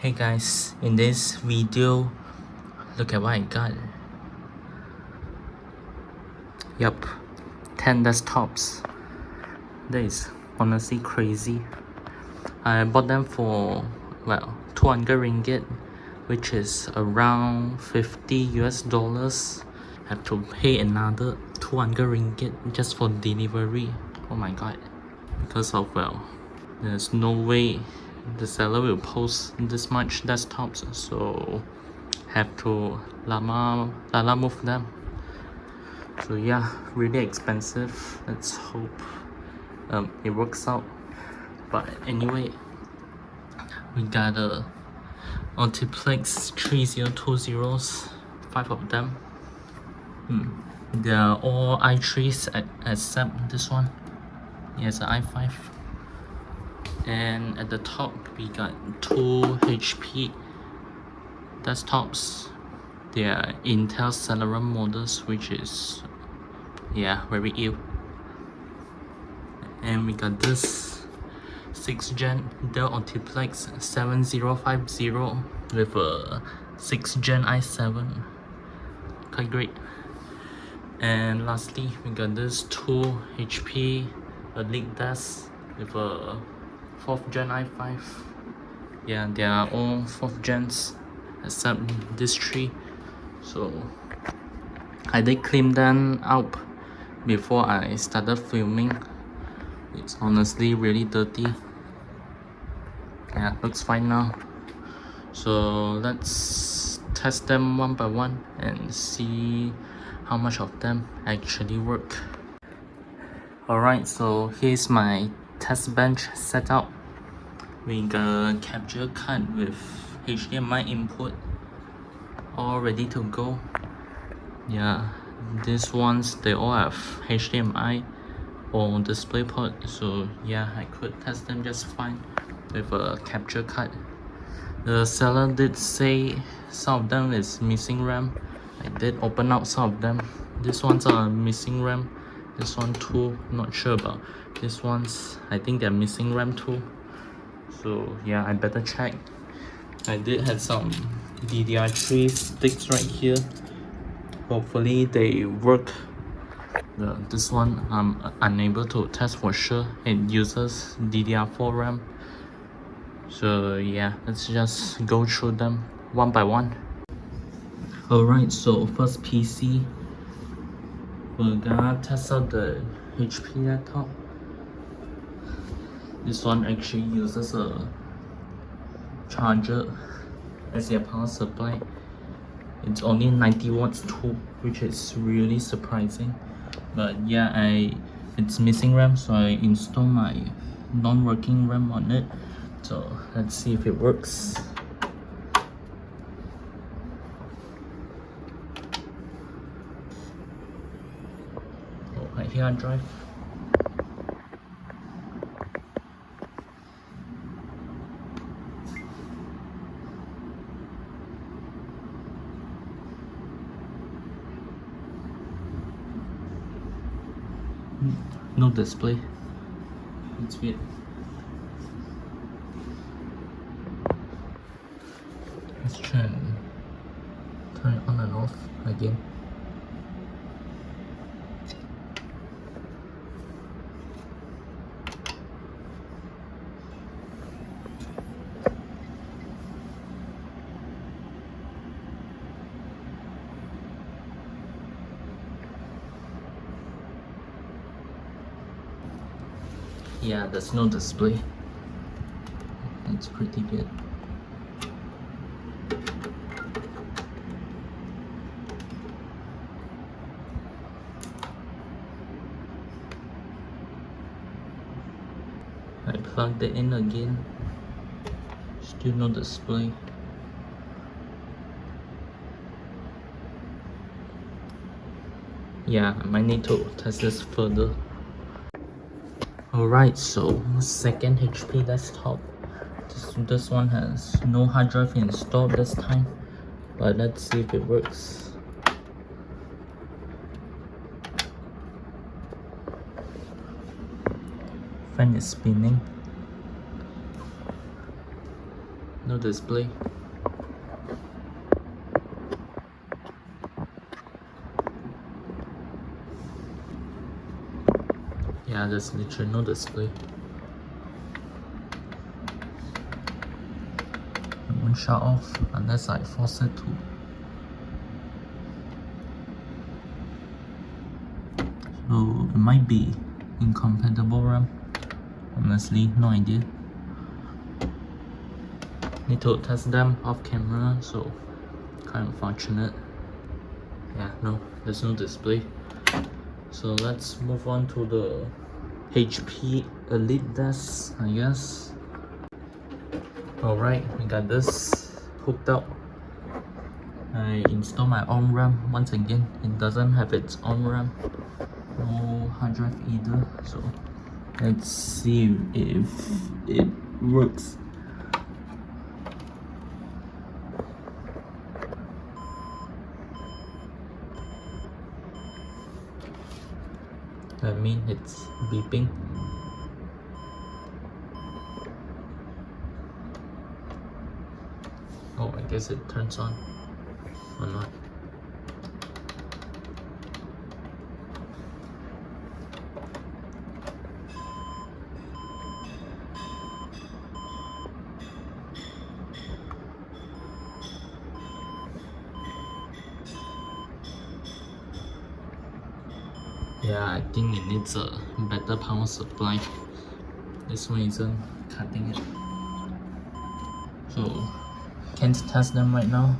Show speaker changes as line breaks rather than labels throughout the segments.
Hey guys, in this video, look at what I got. Yup, 10 desktops. That is honestly crazy. I bought them for, well, 200 ringgit, which is around 50 US dollars. Have to pay another 200 ringgit just for delivery. Oh my god. Because of, well, there's no way the seller will post this much desktops, so have to lama move them. So yeah, really expensive. Let's hope it works out. But anyway, we got a multiplex 3020s, 5 of them. They are all i3s except this one. It's an i5. And at the top we got 2 HP desktops. They are Intel Celeron models, which is, yeah, very ill. And we got this 6th gen Dell Multiplex 7050 with a 6th gen i7, quite great. And lastly, we got this 2 HP Elite Desk with a 4th gen i5. Yeah, they are all 4th gens except this 3. So I did clean them out before I started filming. It's honestly really dirty. Yeah, looks fine now. So let's test them one by one and see how much of them actually work. Alright, so here's my test bench setup. We got a capture card with HDMI input all ready to go. Yeah, these ones, they all have HDMI on DisplayPort, so yeah, I could test them just fine with a capture card. The seller did say some of them is missing RAM. I did open out some of them. These ones are missing RAM. This one too, not sure about. This ones, I think they're missing RAM too. So yeah, I better check. I did have some DDR3 sticks right here. Hopefully they work. This one I'm unable to test for sure. It uses DDR4 RAM. So yeah, let's just go through them one by one. Alright, so first PC, we're gonna test out the HP laptop. This one actually uses a charger as a power supply. It's only 90 watts too, which is really surprising. But yeah, it's missing RAM, so I installed my non-working RAM on it. So let's see if it works. Oh, right here on drive. No display. It's weird. Let's try and turn it on and off again. Yeah, there's no display. It's pretty good. I plugged it in again. Still no display. Yeah, I might need to test this further. Alright, so second HP desktop. This one has no hard drive installed this time, but let's see if it works. Fan is spinning. no display. Yeah, there's literally no display. It won't shut off unless I force it to. So it might be incompatible RAM. Honestly, no idea. Need to test them off camera, so kind of unfortunate. Yeah, no, there's no display. So let's move on to the HP Elite desk, I guess. Alright, we got this hooked up. I install my on RAM once again. It doesn't have its on RAM, no hard drive either. So let's see if it works. I mean, it's beeping. Oh, I guess it turns on or not. Yeah, I think it needs a better power supply. This one isn't cutting it. So can't test them right now.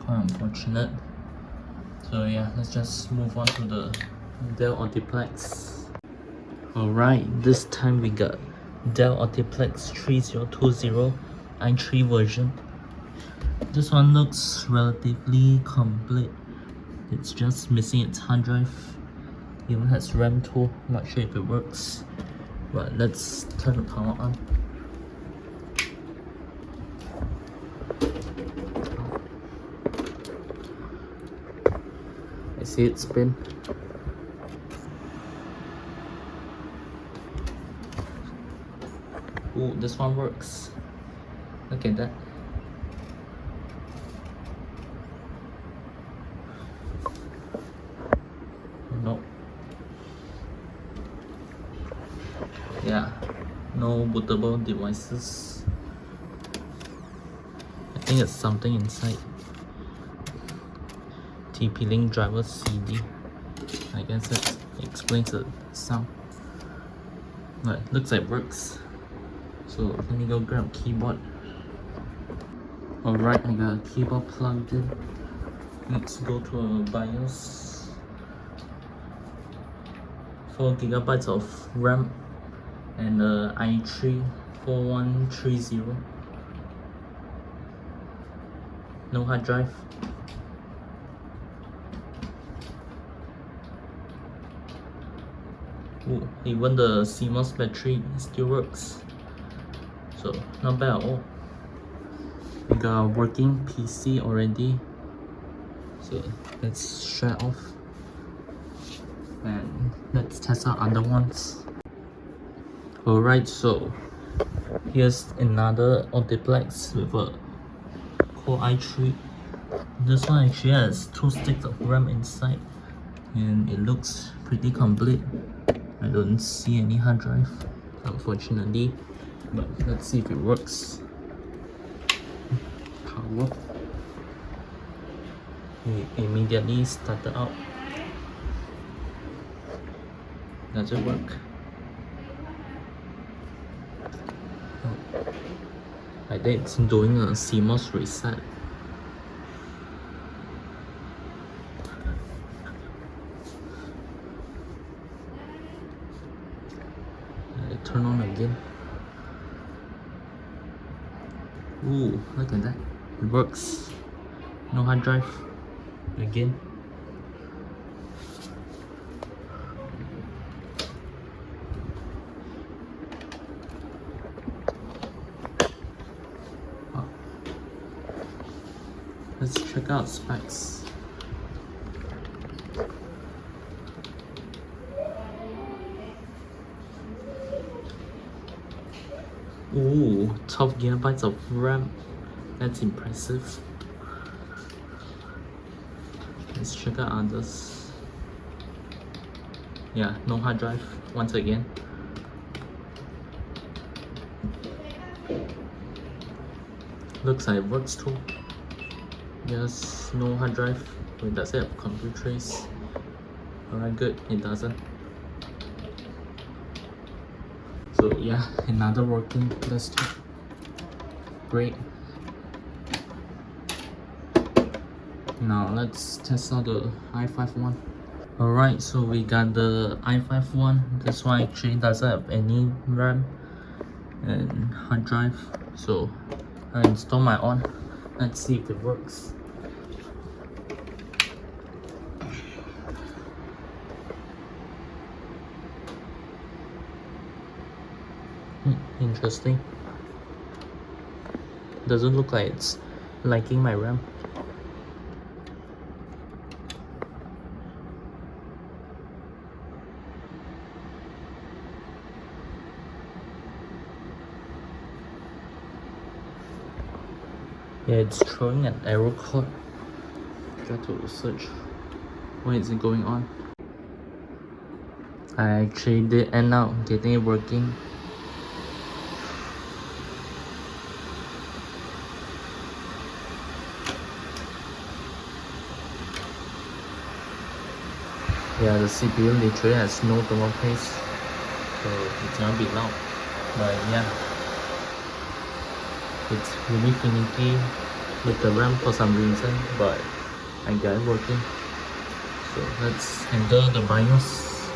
Quite unfortunate. So yeah, let's just move on to the Dell Optiplex. Alright, this time we got Dell Optiplex 3020 i3 version. This one looks relatively complete. It's just missing its hard drive. Even has RAM too. Not sure if it works. But let's turn the power on. I see it spin. Ooh, this one works. Look at that. No. Yeah, no bootable devices. I think it's something inside. TP-Link driver CD. I guess that explains the sound. But looks like it works. So let me go grab keyboard. Alright, I got a keyboard plugged in. Let's go to a BIOS. 4 GB of RAM and i3 4130. No hard drive. Ooh, even the CMOS battery still works. So not bad at all. We got a working PC already. So let's shut off. And let's test out other ones. Alright, so here's another Optiplex with a Core i3. This one actually has 2 sticks of RAM inside and it looks pretty complete. I don't see any hard drive, unfortunately, but let's see if it works. Power. We immediately started out. Does it work? Oh. I think it's doing a CMOS reset. Turn on again. Ooh, look at that. It works. No hard drive. Again. Oh. Let's check out specs. Ooh, 12 GB of RAM That's impressive. Let's check out others. Yeah, no hard drive once again. Looks like it works too. Yes, no hard drive. Wait, does it have computer trace? Alright, good. It doesn't. So yeah, another working desktop. Great. Now let's test out the i5 one. Alright, so we got the i5 one. This one actually doesn't have any RAM and hard drive. So I install my own. Let's see if it works. Interesting. Doesn't look like it's liking my RAM. Yeah, it's throwing an error code. Got to search. What is it going on? I actually did end up getting it working. Yeah, the CPU literally has no thermal paste, so it's gonna be loud. But yeah, it's really finicky with the RAM for some reason, but I got it working. So let's enter the BIOS.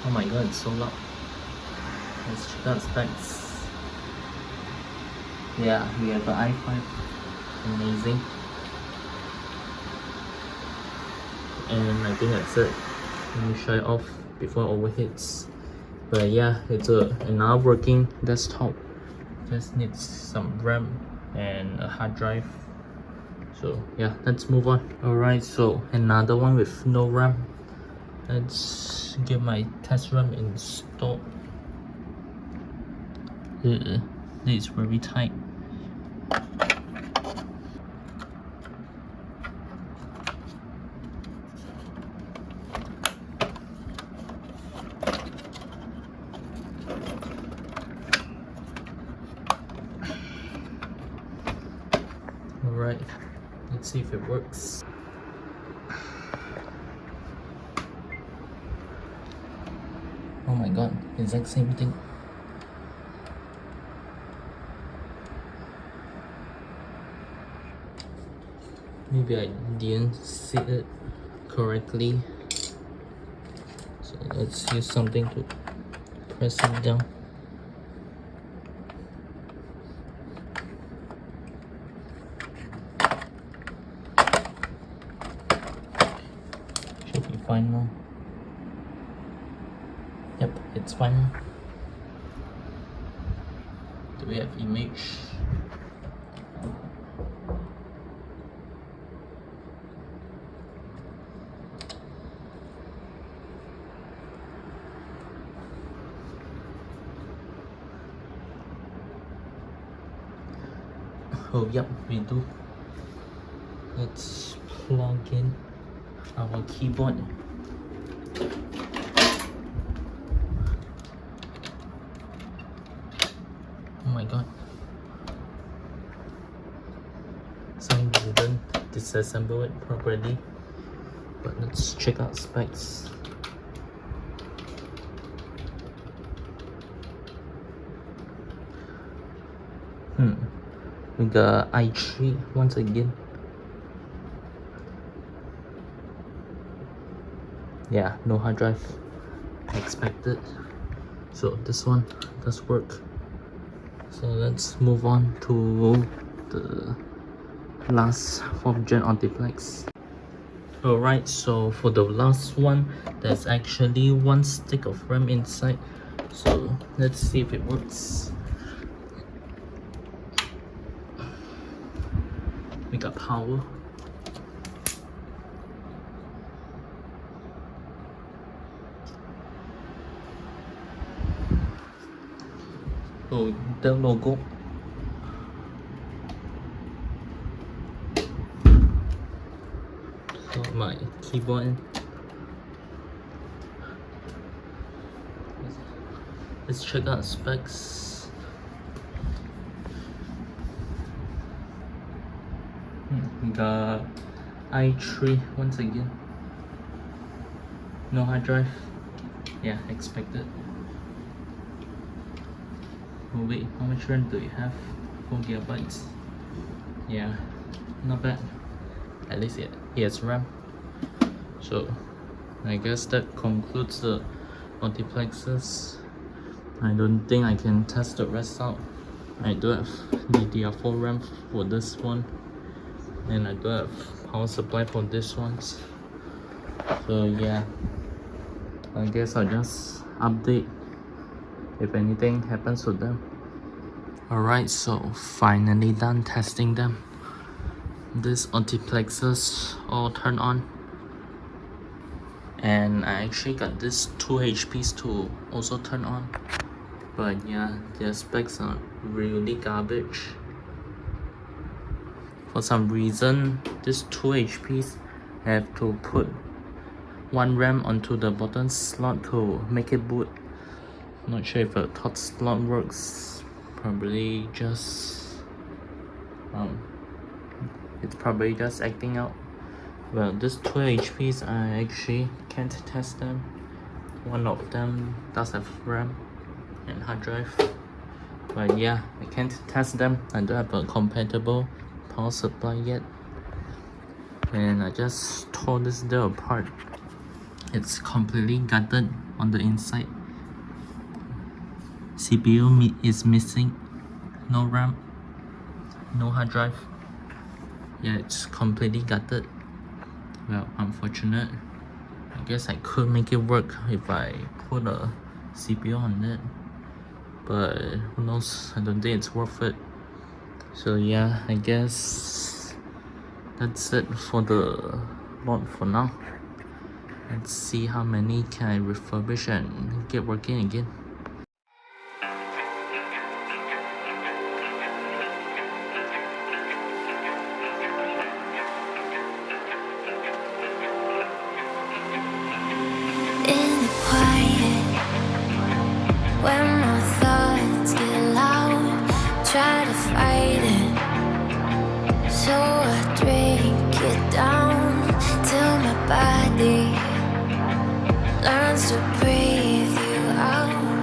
Oh my god, it's so loud. Let's check out specs. Yeah, we have the i5. Amazing. And I think that's it. Let me shut it off before it overheats. But yeah, it's another working desktop. Just needs some RAM and a hard drive. So yeah, let's move on. Alright, so another one with no RAM. Let's get my test RAM installed. This is very tight. Alright, let's see if it works. Oh my god, exact same thing. Maybe I didn't see it correctly. So let's use something to press it down. Should be fine now. Yep, it's fine. Do we have image? Oh, yep, we do. Let's plug in our keyboard. Oh my god. Some didn't disassemble it properly. But let's check out specs. We got i3 once again. Yeah, no hard drive expected. So this one does work. So let's move on to the last 4th gen multiplex. Alright, so for the last one, there's actually one stick of RAM inside. So let's see if it works. We got power. Oh, the logo. So my keyboard. Let's check out specs. The i3 once again. No hard drive. Yeah, expected. Oh wait, how much RAM do you have? 4 gigabytes. Yeah, not bad. At least it has RAM. So I guess that concludes the multiplexes. I don't think I can test the rest out. I do have DDR4 RAM for this one, and I do have power supply for this ones. So yeah, I guess I'll just update if anything happens to them. Alright, so finally done testing them. These multiplexers all turn on, and I actually got this 2 HPs to also turn on. But yeah, their specs are really garbage. For some reason, these 2 HPs have to put 1 RAM onto the bottom slot to make it boot. Not sure if a top slot works. Probably just it's probably just acting out. Well, these 2 HPs I actually can't test them. One of them does have RAM and hard drive, but yeah, I can't test them. I don't have a compatible power supply yet, and I just tore this deal apart. It's completely gutted on the inside. CPU is missing, no RAM, no hard drive. Yeah, it's completely gutted. Well, unfortunate. I guess I could make it work if I put a CPU on it, but who knows, I don't think it's worth it. So yeah, I guess that's it for the lot for now. Let's see how many can I refurbish and get working again.
In the quiet, when my thoughts get loud, try to fight it. So I drink it down till my body learns to breathe you out.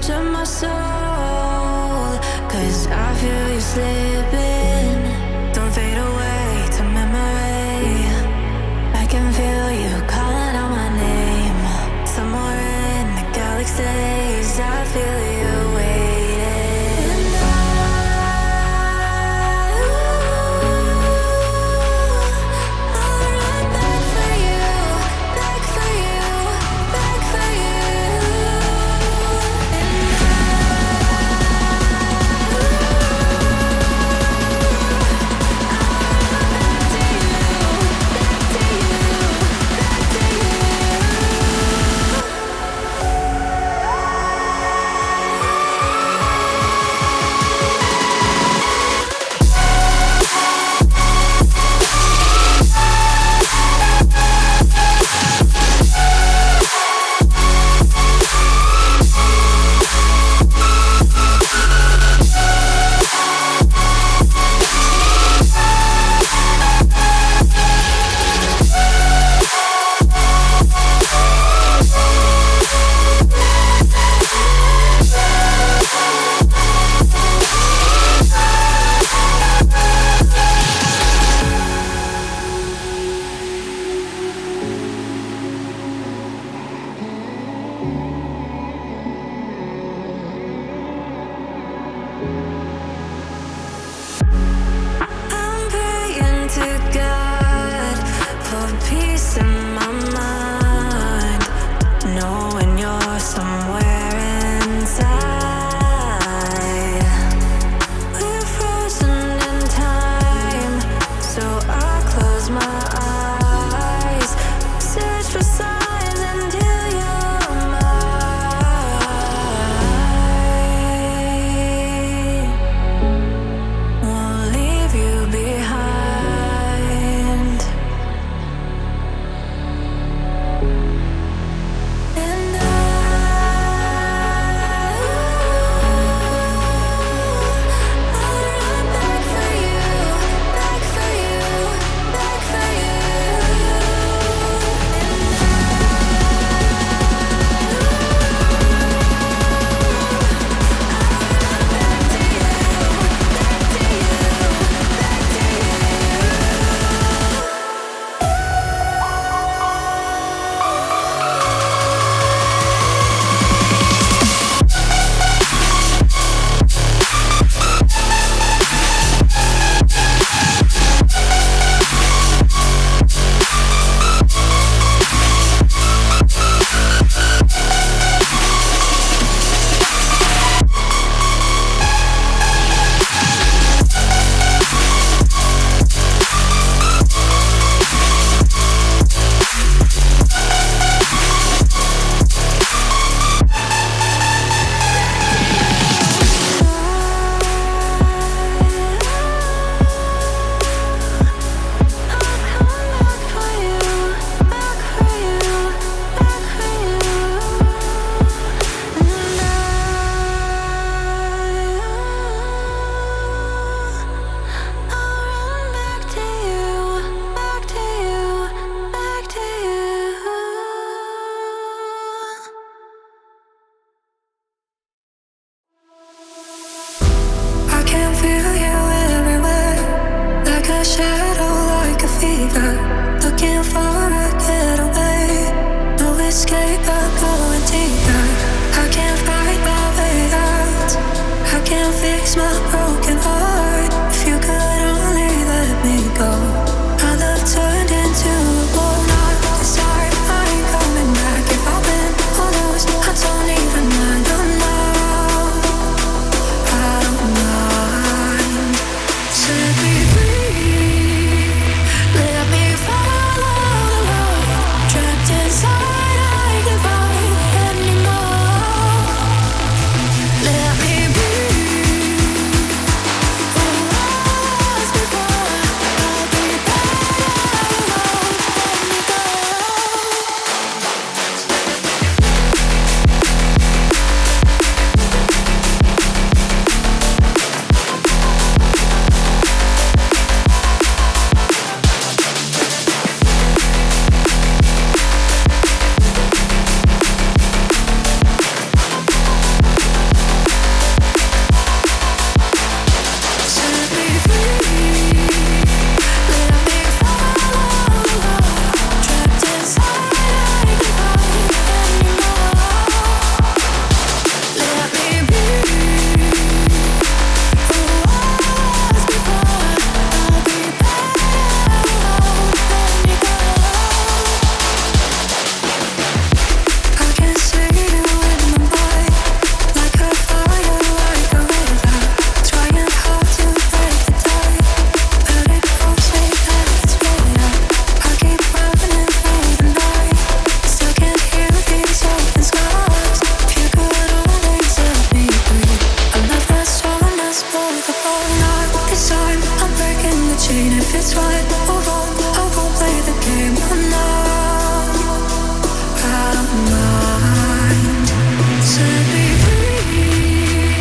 charge of my soul, 'cause I feel you slipping. Don't fade away to memory. I can feel you calling out my name. Somewhere in the galaxies, I feel you waiting. And I'll run back for you, back for you, back for you. And I'm praying to God for peace in my mind, knowing you're somewhere inside. We're frozen in time, so I close my eyes, search for signs until you're mine. Won't leave you behind. And I'll run back for you, back for you, back for you. I can feel you everywhere, like a shadow, like a fever. Looking for a getaway, no escape, I'm going deeper. I can't fight my way out, I can't fix my broken heart. If you could only let me go, my love turned into a war. Not this time, I ain't coming back. If I win or lose, I don't even mind. Oh no, I don't mind. Set me free, let me follow the road. Trapped inside, I can't fight anymore. Let me breathe. if it's right or wrong. I won't play the game. I'm not out of mind. Set me free.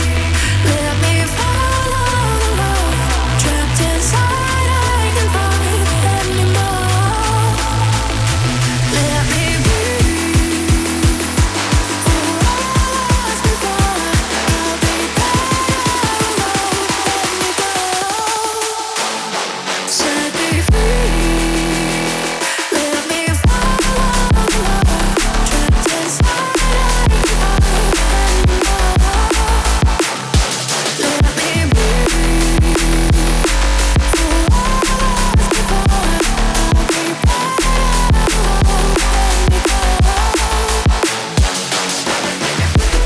Let me follow the love. Trapped inside, I can't fight anymore. Let me breathe. Who was before? I'll be better alone. Let me go. Set me free. Let me follow the love. Trapped inside, I can't fight anymore. Let me breathe. Who was before? I'll be better alone. Let me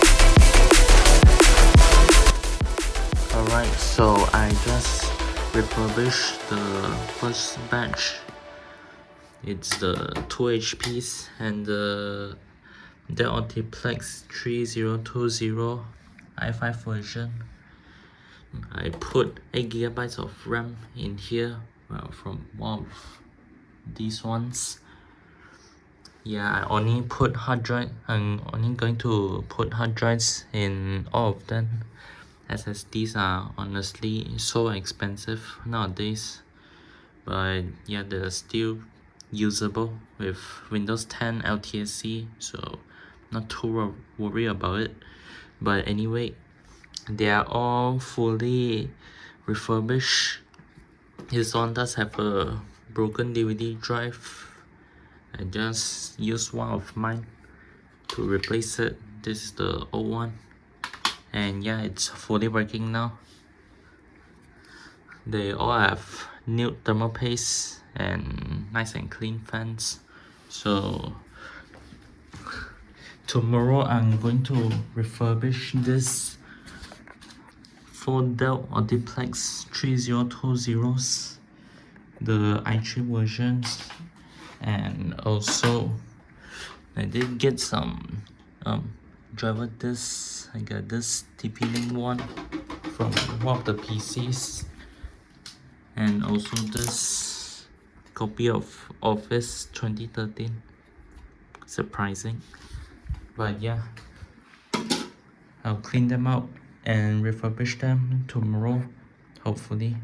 go.
Alright, so I just refurbished the first batch. It's the 2 HPs and the Dell Multiplex 3020 i5 version. I put 8GB of RAM in here, well, from one of these ones. Yeah, I only put hard drive. I'm only going to put hard drives in all of them. SSDs are honestly so expensive nowadays, but yeah, they're still usable with Windows 10 LTSC, so not too worried about it. But anyway, they are all fully refurbished. This one does have a broken DVD drive. I just used one of mine to replace it. This is the old one, and yeah, it's fully working now. They all have new thermal paste and nice and clean fans. So tomorrow I'm going to refurbish this 4 Dell Multiplex 3020s, the i3 versions, and also I did get some driver discs. I got this TP-Link one from one of the PCs, and also this copy of Office 2013. Surprising, but yeah, I'll clean them out and refurbish them tomorrow, hopefully.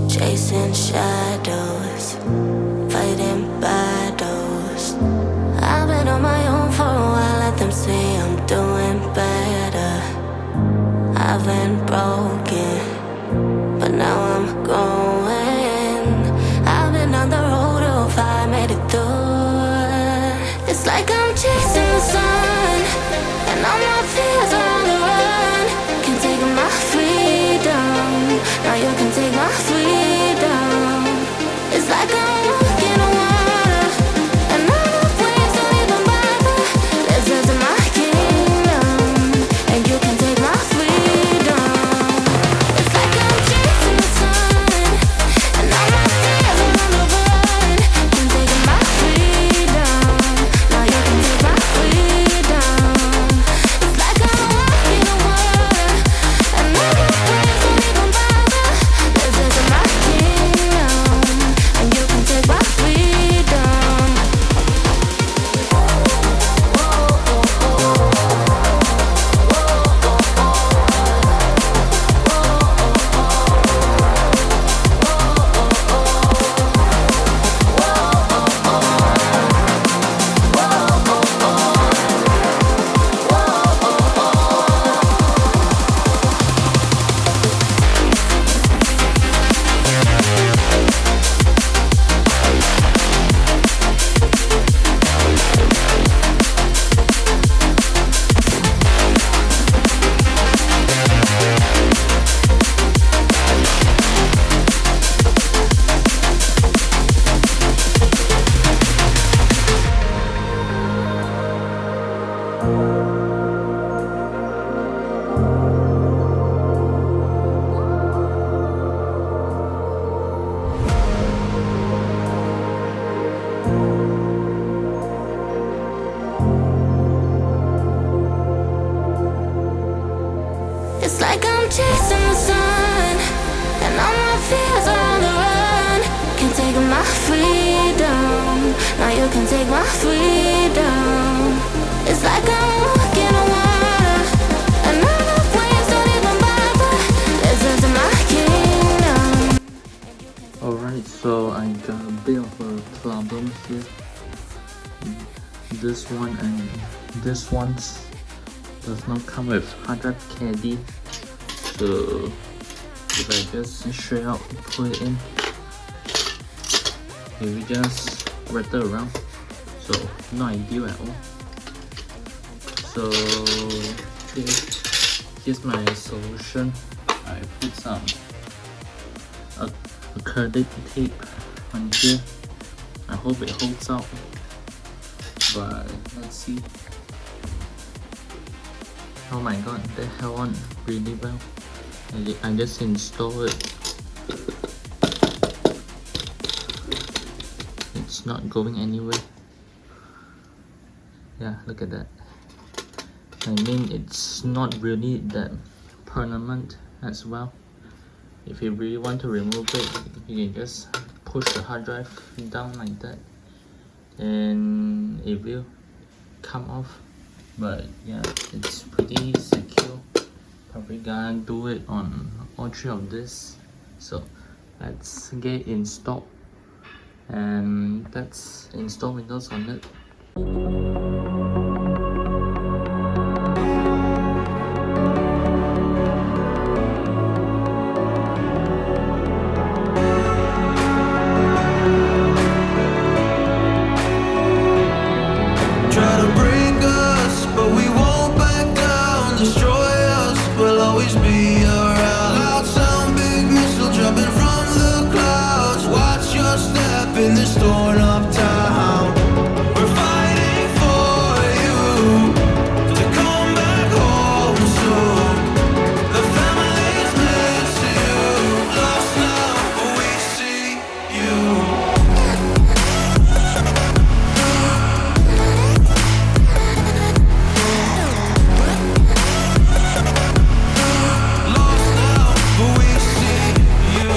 Chasing shadows, fighting battles. I've been on my own for a while, let them say I'm doing better. I've been broken, but now I'm going. I've been on the road of I made it through. It's like I'm chasing the sun, and all my fears are on the run. Can't take my freedom, now you can take my freedom. It's like I'm walking on water, and all the waves don't even bother. Listen to my kingdom, and you can take my freedom. It's like I'm It's like I'm chasing the sun, and all my fears are on the run. Can't take my freedom, now you can take my freedom. It's like I'm walking on water, and all the waves don't even bother. Listen to my kingdom.
Alright, so I got a bit of a problem here. This one and this one does not come with hard drive caddy. So if I just straight out put it in, it will just rattle around. So not ideal at all. So here's my solution. I put some acrylic tape on here. I hope it holds out, but let's see. Oh my god, that held on really well. I just installed it. It's not going anywhere. Yeah, look at that. I mean, it's not really that permanent as well. If you really want to remove it, you can just push the hard drive down like that and it will come off. But yeah, it's pretty secure. Probably gonna do it on all three of this. So let's get installed, and let's install Windows on it.
In this torn up town, we're fighting for you to come back home soon. The family's missing you, lost now, but we see you. Lost now, but we see you.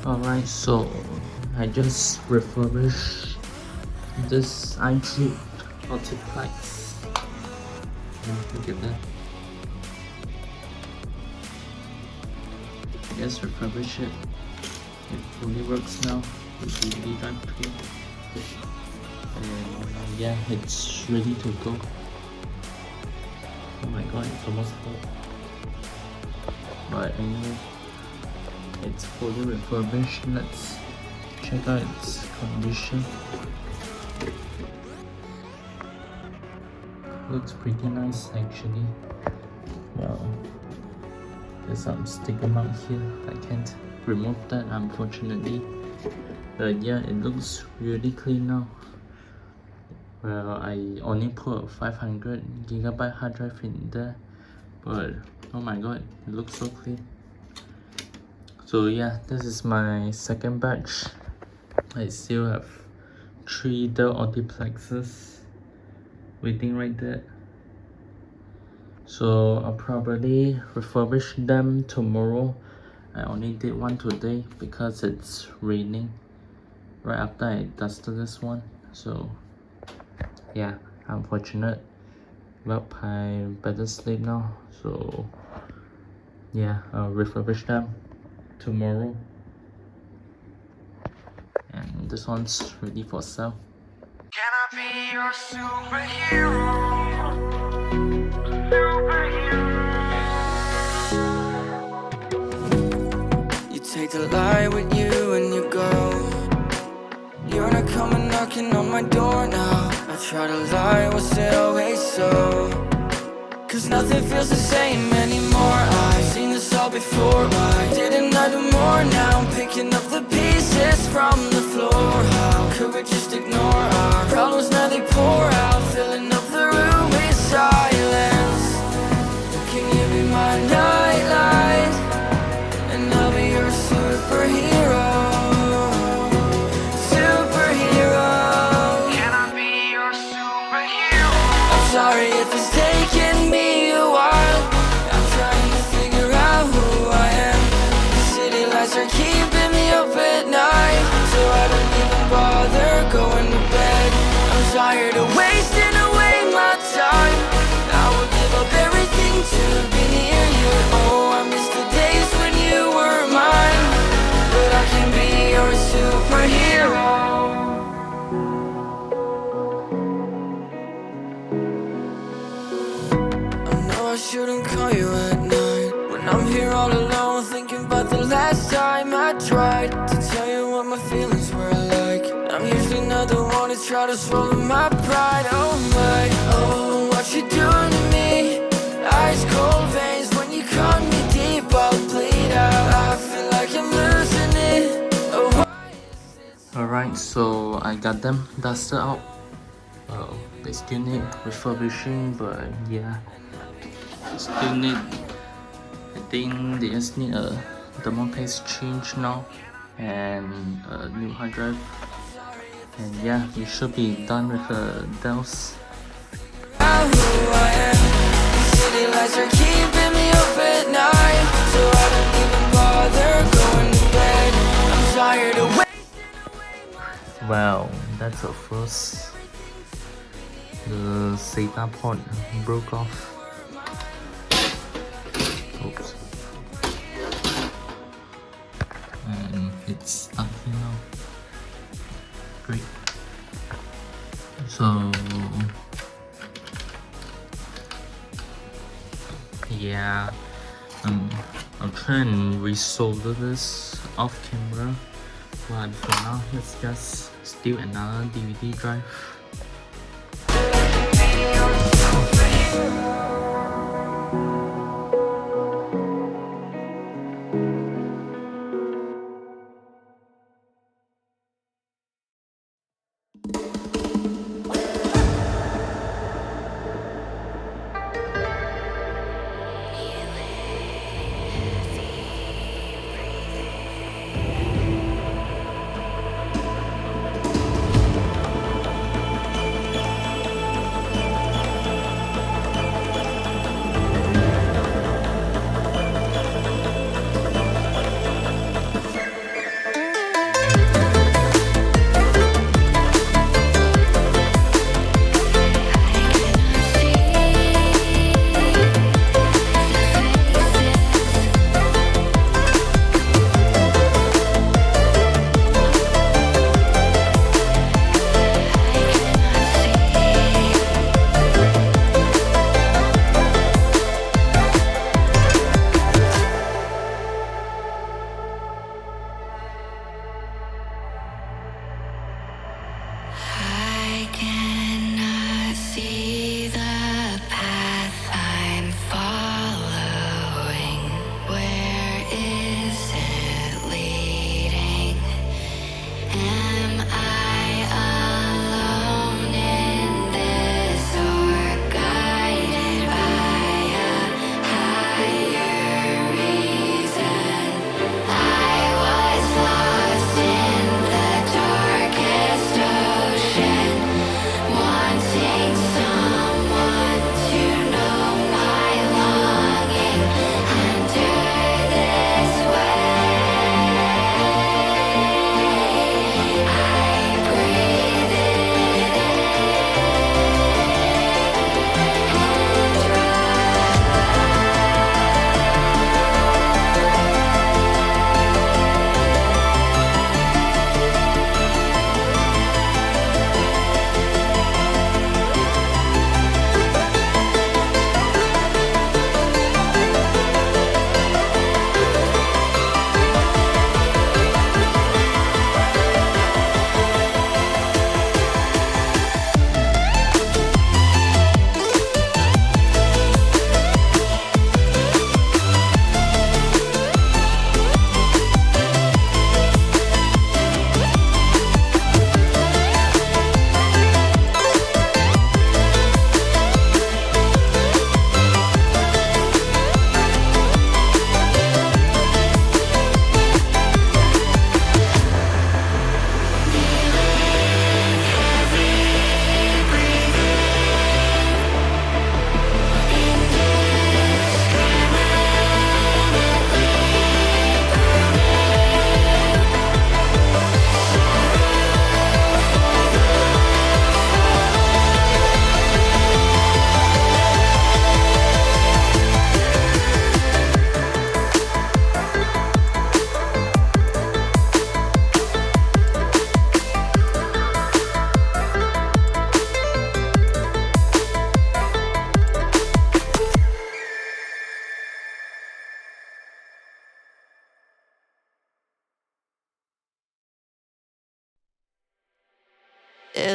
Alright, so I just refurbished this i3 multiplex. Look at that. Just refurbish it. It fully works now. It's really done clean. And yeah, it's ready to go. Oh my god, it's almost full. But anyway, it's fully refurbished. Let's check out its condition. Looks pretty nice actually. Well, there's some sticker mark here. I can't remove that unfortunately. But yeah, it looks really clean now. Well, I only put a 500GB hard drive in there, but oh my god, it looks so clean. So yeah, this is my second batch. I still have 3 Dell multiplexes. waiting right there. So I'll probably refurbish them tomorrow. I only did one today because it's raining right after I dusted this one. So yeah, unfortunate. Well, I better sleep now. So yeah, I'll refurbish them tomorrow. And this one's ready for sale.
Can I be your superhero? You take the light with you and you go. You're not coming knocking on my door now. I try to lie, was it always so? Cause nothing feels the same anymore. I've seen this all before. Why didn't I do more? Now I'm picking up the pieces from the floor. How could we just ignore our problems? Now they pour out, filling up the room with silence. Can you be my nightlight? And I'll be your superhero. Superhero. Can I be your superhero? I'm sorry if it's taking me a while. I'm trying to figure out who I am. The city lights are keeping me up at night, so I don't even bother going to bed. I'm tired of wasting away my time. I would give up everything to be near you. Oh, I miss the days when you were mine, but I can be your superhero. I shouldn't call you at night when I'm here all alone, thinking about the last time I tried to tell you what my feelings were like. I'm usually not the one to try to swallow my pride. Oh my, oh, what you doing to me? Ice cold veins when you cut me deep, I'll bleed out. I feel like I'm losing it. Oh,
Alright, so I got them dusted out. They still need refurbishing, but yeah, still need, I think they just need a thermal paste change now and a new hard drive. And yeah, we should be done with the Dells.
who I am. City lights are keeping me up at night, so I don't even bother going to bed. I'm tired of waiting.
Wow, that's a first. The SATA port broke off. Oops. And it's stuck here now. Great. So yeah, I'll try and resolder this off camera, but for now let's just steal another DVD drive.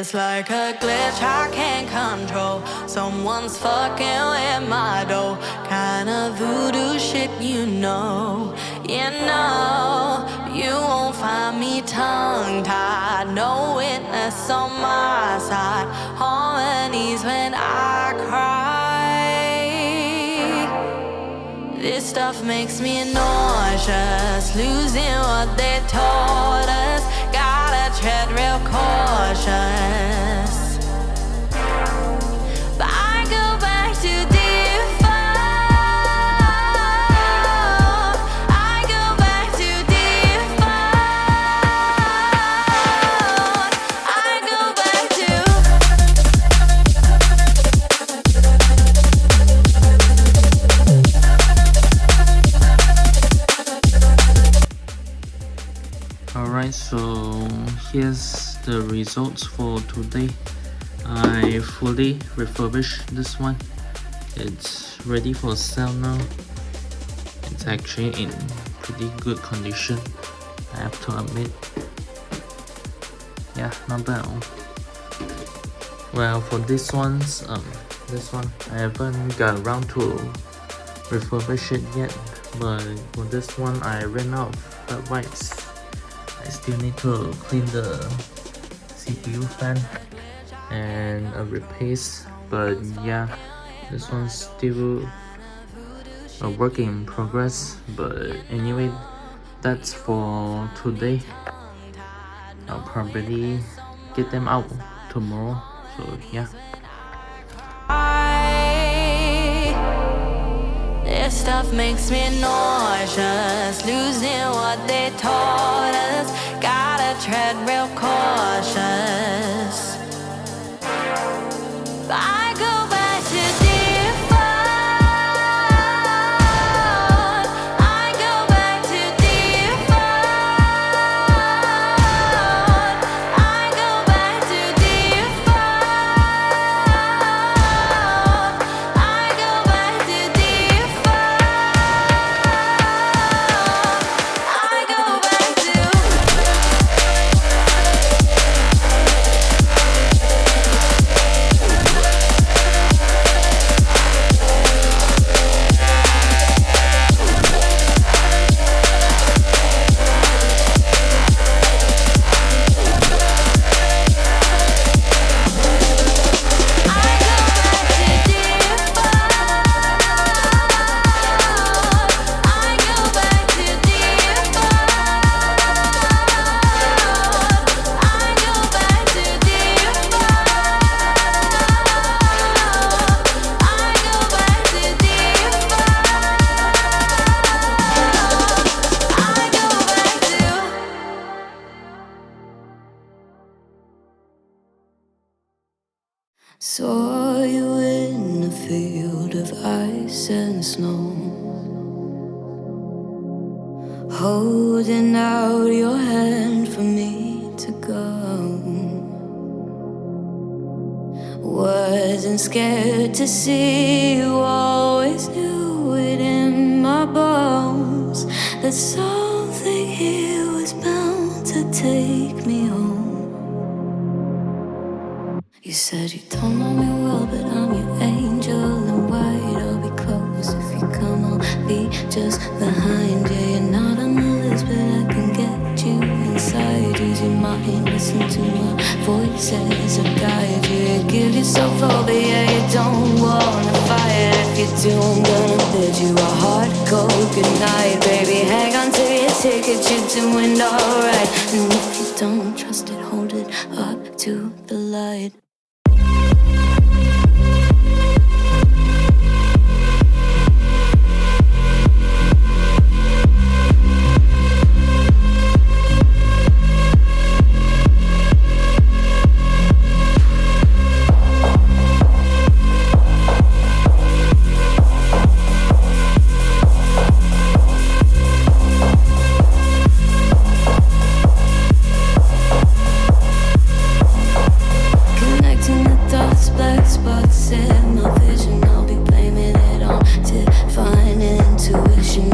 It's like a glitch I can't control. Someone's fucking with my dough. Kind of voodoo shit, you know. You know, you won't find me tongue-tied. No witness on my side. Harmonies when I cry. This stuff makes me nauseous. Losing what they taught us. Gotta tread real cautious. But I go back to default. I go back to default. I go back to.
Alright, so here's the results for today. I fully refurbished this one. It's ready for sale now. It's actually in pretty good condition, I have to admit. Yeah, not bad. Well, for this one I haven't got around to refurbish it yet, but for this one I ran out of felt wipes. I still need to clean the CPU fan and a replace, but yeah, this one's still a work in progress. But anyway, that's for today. I'll probably get them out tomorrow, so yeah.
This stuff makes me nauseous. Losing what they taught us. Gotta tread real cautious. But I go back to default. I go back to default. I go back to default. I go back to default. I go back to. Saw you in a field of ice and snow, holding out your hand for me to go. Wasn't scared to see you, always knew it in my bones that something here was bound to take me home. You said you don't know me well, but I'm your angel in white. I'll be close if you come, I'll be just behind you. You're not on the list, but I can get you inside. Use your mind, listen to my voices, I'll guide you. You give yourself over, yeah, you don't wanna fight. If you do, I'm gonna bid you a hard cold goodnight. Baby, hang on to your ticket, you're doing alright. And if you don't trust it, hold it up to the light.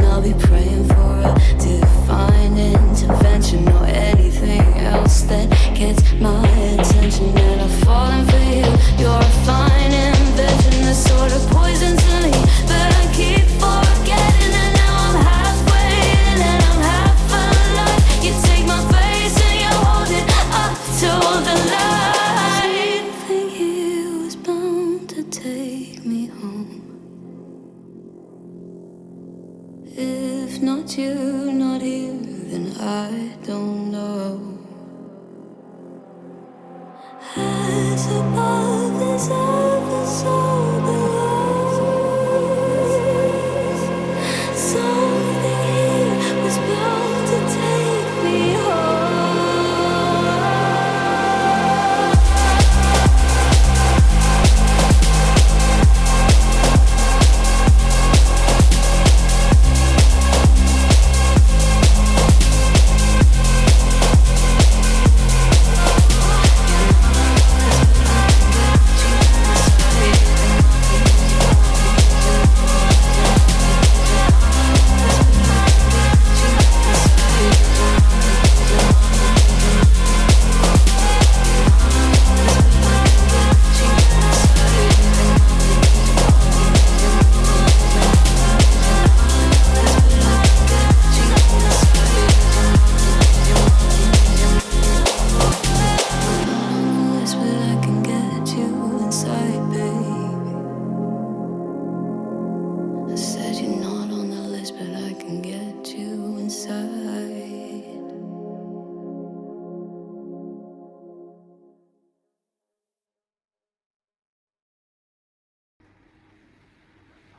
I'll be praying for a divine intervention or anything else that gets my attention. And that you're not here, then I don't know. As above as ever, so below. Something here was bound to take me home.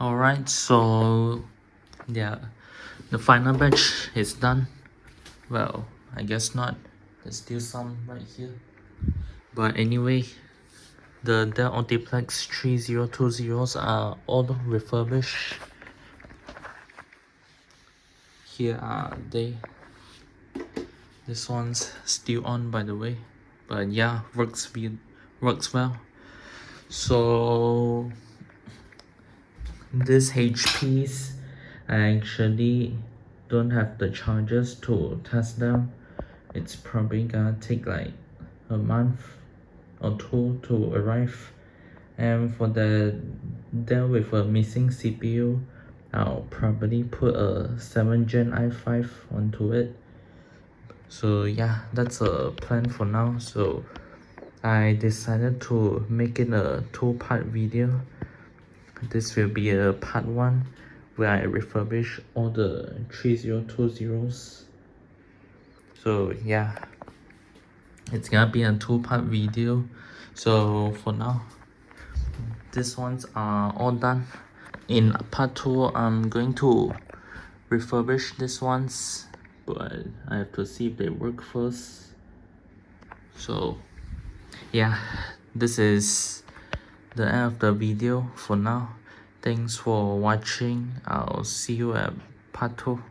Alright, so yeah, the final batch is done. Well, I guess not. There's still some right here. But anyway, the Dell Optiplex 3020s are all refurbished. Here are they. This one's still on, by the way. But yeah, works well. So this HPs, I actually don't have the chargers to test them. It's probably gonna take like a month or two to arrive. And for the Dell with a missing CPU, I'll probably put a 7th Gen i5 onto it. So yeah, that's a plan for now. So I decided to make it a 2-part video. This will be a part 1 where I refurbish all the 3020s. So yeah, it's gonna be a 2-part video. So for now, these ones are all done. In part 2, I'm going to refurbish these ones, but I have to see if they work first. So yeah, this is the end of the video for now. Thanks for watching. I'll see you at part 2.